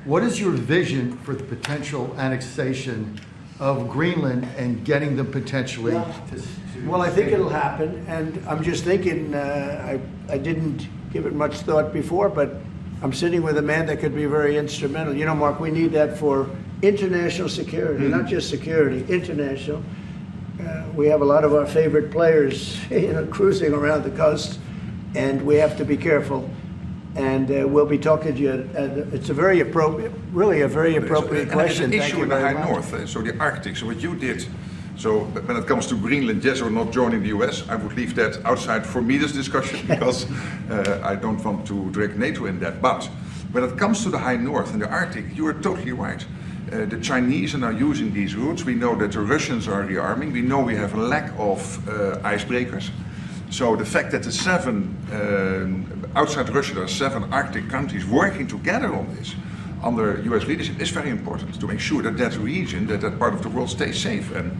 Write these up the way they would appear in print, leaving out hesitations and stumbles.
What is your vision for the potential annexation of Greenland and getting them potentially to Well, I think it'll happen, and I'm just thinking, I didn't give it much thought before, but I'm sitting with a man that could be very instrumental. You know, Mark, we need that for international security, not just security, international. We have a lot of our favorite players, cruising around the coast, and we have to be careful. And we'll be talking to you. It's a very appropriate, really a very appropriate question. It's an issue in the high north, so the Arctic. So what you did, so when it comes to Greenland, yes or not joining the US, I would leave that outside for me, this discussion, because I don't want to drag NATO in that. But when it comes to the high north and the Arctic, you are totally right. The Chinese are now using these routes. We know that the Russians are rearming. We know we have a lack of icebreakers. So the fact that the outside Russia, there are 7 Arctic countries working together on this under US leadership is very important to make sure that that region, that part of the world stays safe. And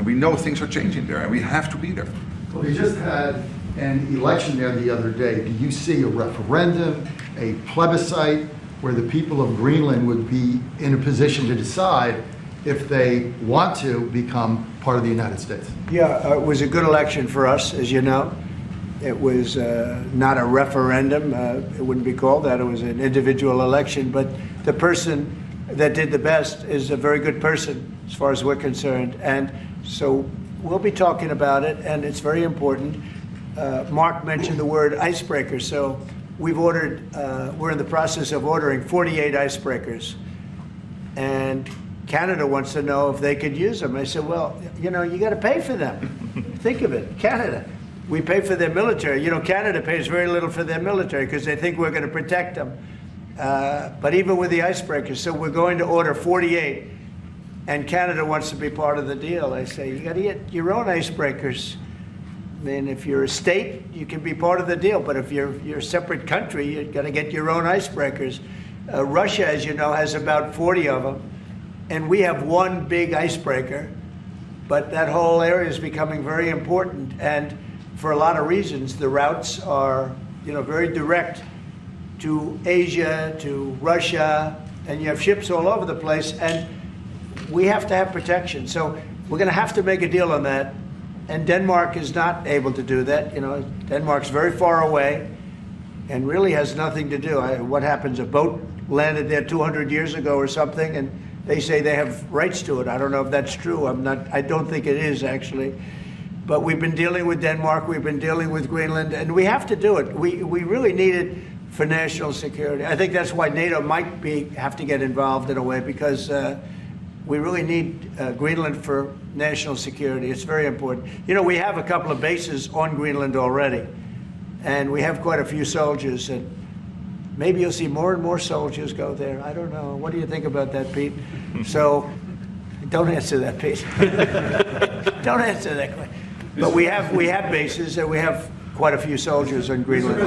we know things are changing there and we have to be there. Well, we just had an election there the other day. Do you see a referendum, a plebiscite, where the people of Greenland would be in a position to decide if they want to become part of the United States? Yeah, it was a good election for us, as you know. It was not a referendum. It wouldn't be called that. It was an individual election. But the person that did the best is a very good person, as far as we're concerned. And so we'll be talking about it, and it's very important. Mark mentioned the word icebreaker. So we've ordered, we're in the process of ordering 48 icebreakers. And Canada wants to know if they could use them. I said, well, you got to pay for them. Think of it, Canada. We pay for their military. Canada pays very little for their military because they think we're going to protect them. But even with the icebreakers, so we're going to order 48, and Canada wants to be part of the deal. I say, you got to get your own icebreakers. I mean, if you're a state, you can be part of the deal. But if you're a separate country, you've got to get your own icebreakers. Russia, as you know, has about 40 of them. And we have one big icebreaker, but that whole area is becoming very important. And for a lot of reasons, the routes are, very direct to Asia, to Russia, and you have ships all over the place, and we have to have protection. So we're going to have to make a deal on that. And Denmark is not able to do that. Denmark's very far away and really has nothing to do. What happens? A boat landed there 200 years ago or something, and they say they have rights to it. I don't know if that's true. I don't think it is, actually. But we've been dealing with Denmark, we've been dealing with Greenland, and we have to do it. We really need it for national security. I think that's why NATO might have to get involved in a way, because we really need Greenland for national security. It's very important. We have a couple of bases on Greenland already, and we have quite a few soldiers, and maybe you'll see more and more soldiers go there. I don't know. What do you think about that, Pete? So, don't answer that, Pete. Don't answer that question. But we have bases, and we have quite a few soldiers on Greenland.